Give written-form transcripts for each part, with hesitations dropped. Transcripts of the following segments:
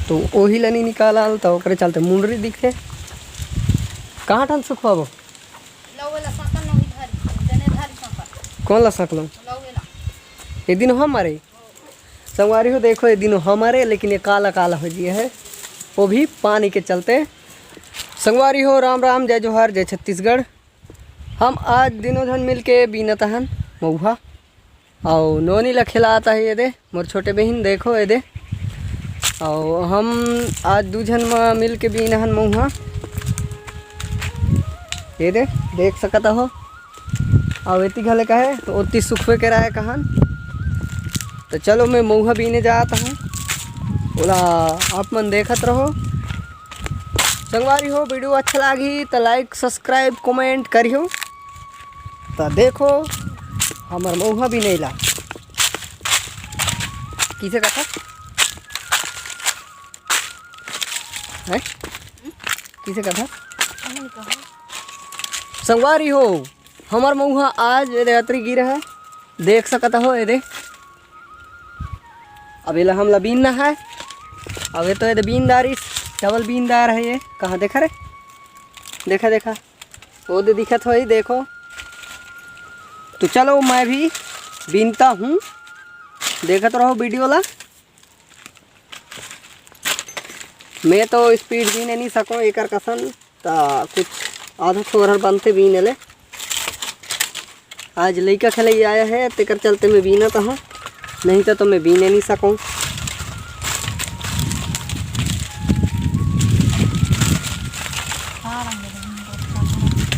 तो वही लनी निकाला तो ओकरे चलते मुंडरी दिखे। कहाँ ठन सुखवाबो कौन ला सकलो ये दिन हमारे संगवारी हो। देखो ये दिन हमारे लेकिन ये काला काला हो गया है, वो भी पानी के चलते। संगवारी हो राम राम, जय जोहार, जय छत्तीसगढ़। हम आज दिनों धन मिल के बीनत हन मऊहा और नोनी ला खिलाता है ये दे मोर छोटे बहन। देखो ये दे और हम आज दूजन में मिल के बीन हन मऊहा। ये दे देख सकता हो और इतनी घले का है तो उतनी सुखवे के रहा है कहन। तो चलो मैं मऊहा बीने जाता हूँ, बोला आप मन देखत रहो। संगवारी हो वीडियो अच्छा लगी तो लाइक सब्सक्राइब कमेंट करियो। तो देखो हमार मऊहा भी नहीं ला किसे कथा है किसे कथा संगवारी हो हमार मऊहा आज रात्रि गिरा है, देख सकता हो। ये दे अब ये हम बीनना है। अब ये तो ये बीनदारी डबल बीनदार है। ये कहाँ देखा रे, देखा देखा वो दे दिखत हो ही। देखो तो चलो मैं भी बीनता हूँ, देखत रहो वीडियो ला। मैं तो स्पीड बीने नहीं सकूँ एक कसन, तो कुछ आधा छोर बनते बीने ले। आज लड़का खेल आया है तेकर चलते मैं बीनता हूँ, नहीं तो मैं बीने नहीं सकूँ।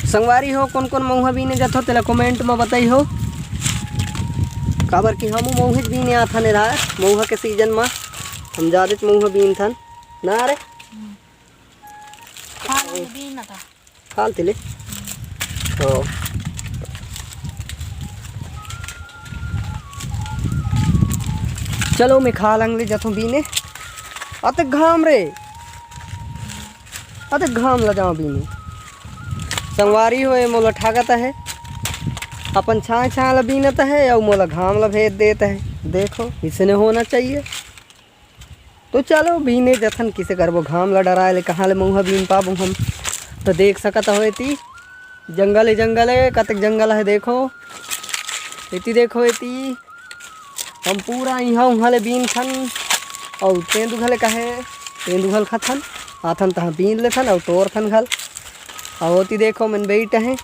संगवारी हो कौन कौन मऊहा बीने जात हो तेला कमेंट में बताई हो। काबर कि हम मऊहे बीने आथन रहा मऊहा के सीजन में हम ज़्यादा मऊहा बीन थन ना रे खाल तिले। तो चलो मैं खा लंगले जाता बीने। अते घाम रे अते घाम ला जाओ बीने। संगवारी हो ये मोला ठागत है अपन छाँ छाँ ला बीनत है और मोला घाम ला भेज देता है। देखो इसने होना चाहिए। तो चलो बीने जथन किसे करबो, घाम ला डराए ले कहाँ ले मऊहा बीन पाबो हम। तो देख सकता हो इती जंगल है कतक जंगल है। देखो इती देखो इती हम पूरा यहाँ उहाँ ले बीन थन और तेंदु घले कहे तेंदु घल खथन आथन तहाँ बीन ले थन और तोर थन घल और होती। देखो मन बैठ है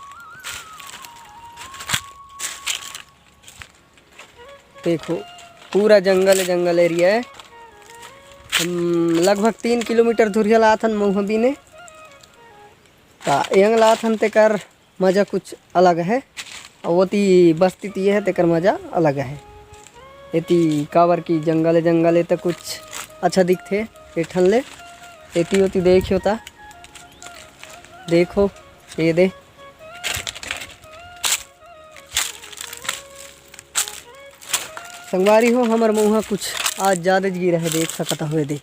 देखो पूरा जंगल एरिया है। हम लगभग 3 किलोमीटर दूरिया लाथन मऊहा बीने। यंग लाथन तेकर मज़ा कुछ अलग है और वोती बस्ती तीय है तेकर मज़ा अलग है। एती कावर की जंगल तो कुछ अच्छा दिखते एठन ले। एती होती देखियो ता देखो ये दे संगवारी हो हमार मऊहा कुछ आज ज़्यादा गिरा है, देख सकता हुए दे।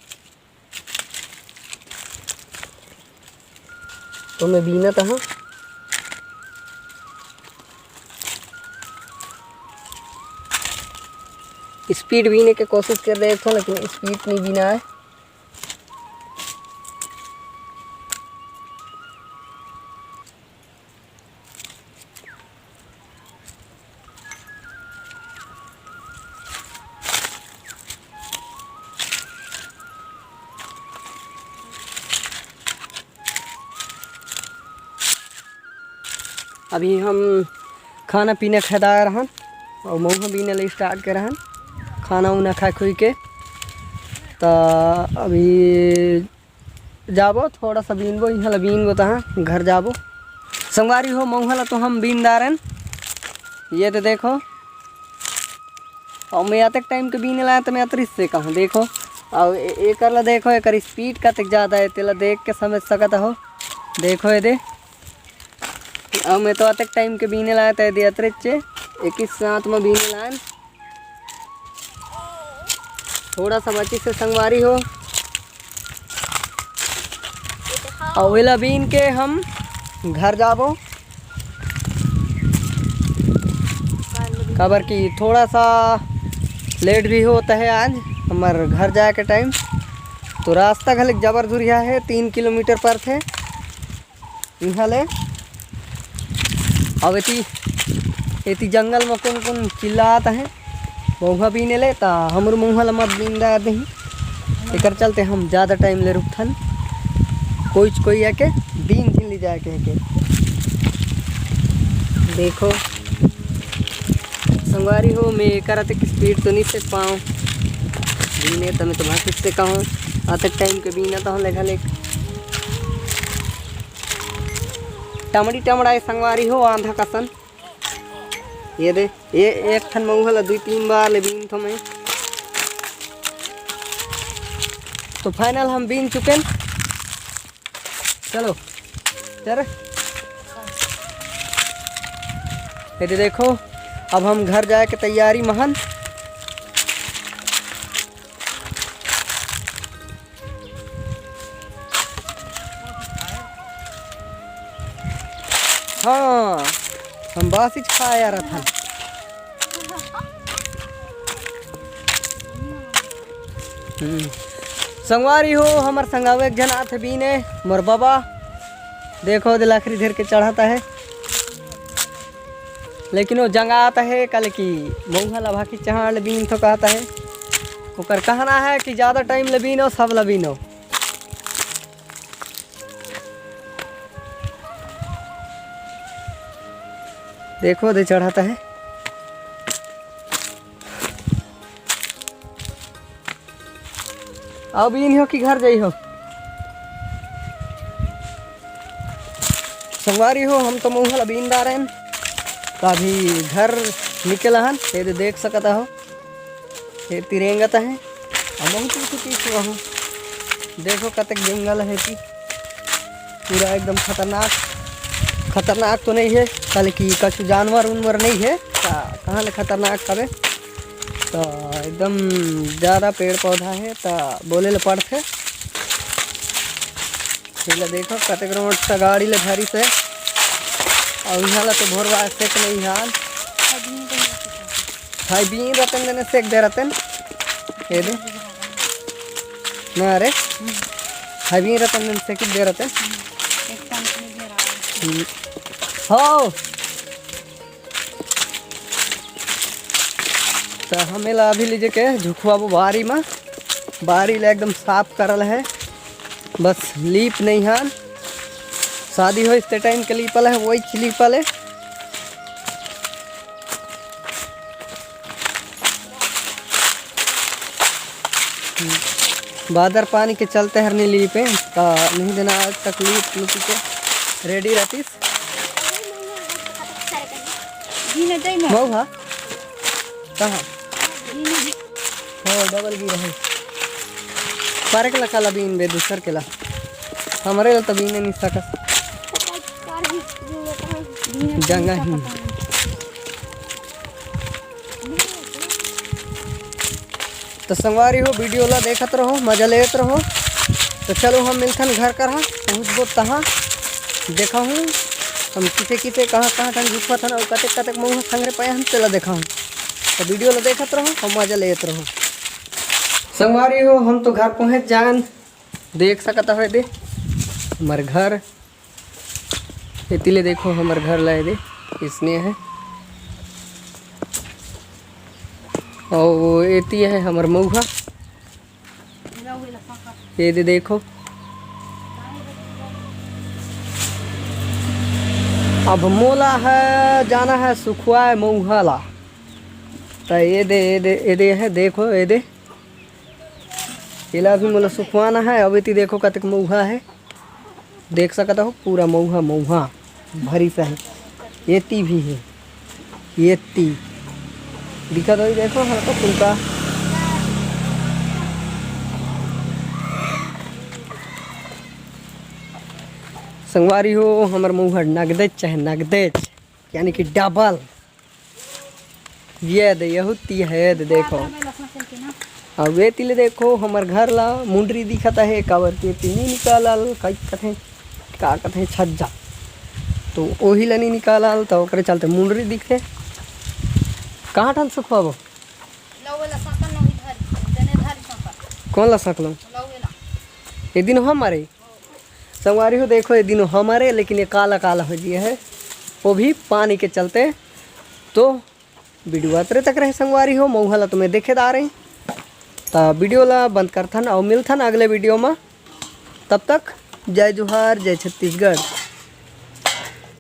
तो मैं बीनत हूँ स्पीड बीने की कोशिश कर रहे थे लेकिन स्पीड नहीं बीना है। अभी हम खाना पीना खदा रहन और मऊहा बीने ले स्टार्ट कर रहन खाना उना खा खुई के। तो अभी जाबो थोड़ा सा बीनबो यहाँ ला बीनबो तहाँ घर जाबो। संगवारी हो मऊहा ला तो हम बीनदारन ये तो देखो और मैं अतक टाइम के बीने लाया तो मैं अतरिस से कहूँ। देखो और एक ला देखो एक स्पीड का तक ज़्यादा है तेला देख के समझ सकता हो। देखो ये दे अब मैं तो अतक टाइम के बीने लाया था दे अतरिच एक ही साथ में बीने लान थोड़ा सा बची से संगवारी हो और वेला बीन के हम घर जाबो। खबर की थोड़ा सा लेट भी होता है आज हमारे घर जाए के टाइम। तो रास्ता घलिक जबरदुरिया है, 3 किलोमीटर पर थे यहाँ ले। अब एती जंगल में कौन कौन चिल्लाता है मऊहा बीने ले, ता हमर मऊहा ला मत बीनदा नहीं। एकर चलते हम ज़्यादा टाइम ले रुकथन, कोई आके बीन झिन ली जाए के। देखो संगवारी हो, मैं करते कि स्पीड तो नहीं से पाऊँ बीने, तो मैं तुम्हारा किससे कहूँ आते टाइम के बीना तो हम लेखा लेख टमड़ी टमड़ाए संगवारी हो आंधा कसन। ये दे ये एक ठन मऊहा ला 2-3 बार ले बीन तो मैं, तो फाइनल हम बीन चुके। चलो चल ये देखो, अब हम घर जाए के तैयारी महन। हाँ हम बासी खाया रहा था। संगवारी हो हमार संगावे एक जन आते बीने मोर बाबा, देखो दिल आखिरी धीर के चढ़ाता है, लेकिन वो जंगा आता है कल की मऊहा लभा की चढ़ बीन तो कहता है। ओकर कहना है कि ज़्यादा टाइम लबीनो सब लबीनो। देखो दे चढ़ाता है। अब बीन हो कि घर जाइ हो संगवारी हो, हम तो मऊहा बीनदार हैं। अभी घर निकला हन, ये देख सकता हो ये तिरंगत है हो। देखो कतक जंगल है कि पूरा एकदम खतरनाक तो नहीं है, कल की कछु जानवर उनवर नहीं है, कहाँ ले खतरनाक हवे। तो एकदम ज़्यादा पेड़ पौधा है तो बोले ले पड़ते। देखो कतक रोड से गाड़ी ले भारी से, और यहाँ तो भोरवा सेक नहीं हाल भाई बीन रतन देने सेक दे रतन ये दे ना अरे भाई बीन रतन देने सेक दे रतन हो। तो हमें ला अभी लीजिए के झुकवाबो बारी ले एकदम साफ करल है, बस लीप नहीं हान। शादी हो इस टाइम के लीपल है वही लीपल है। बादर पानी के चलते हर नहीं लीपे तो नहीं देना आज तक लीप लुपी के रेडी रहती। मऊहा कहाँ हो डबल भी रहे पारे के लका बीन बे दूसर के ला हमारे ला तो बीने नहीं सकत जगह ही। तो संगवारी हो वीडियो ला देखत रहो, मजा लेत रहो। तो चलो हम मिलथन घर कर पहुँचबो तहाँ देखा हूँ हम किसे कहाँ ठन झुकत हन और कतेक मऊहा संगरे पाए हम चला देखा हूँ। तो वीडियो ला देखत रहो और मजा लेत रहो। संगवारी हो हम तो घर पहुँच जान, देख सकता है दे हमारे घर इतने देखो हमारे घर लाए दे इसने है, और एती है हमारे मऊहा ये दे देखो। अब मोला है जाना है सुखवाए मऊहा ला, तो ये दे है देखो ये दे इला भी मोला सुखवाना है। अब इतनी देखो कतक मऊहा है, देख सकता हो पूरा मऊहा भरी सा है। येती भी है येती दिखा दो देखो हल्का फुल्का। संगवारी हो हमार मऊहा नगदेज चाहे नगदेज यानी कि डबल ये दे यहुती है देखो। अब वे तिले देखो हमार घर ला मुंडरी दिखता है काबर के नहीं निकालल का कथे छज्जा, तो वही ला नहीं निकालल तो ओकरे चलते मुंडरी दिखे। कहाँ ठन सुखवाबो कौन ला सकलो ये दिन हमारे संगवारी हो, देखो ये दिन हमारे, लेकिन ये काला काला हो गया है, वो भी पानी के चलते। तो वीडियो अतरे तक रहे संगवारी हो, मऊहा ला तुम्हें देखे दा रही। तो वीडियो ला बंद करथन और मिलथन अगले वीडियो में। तब तक जय जोहार, जय छत्तीसगढ़।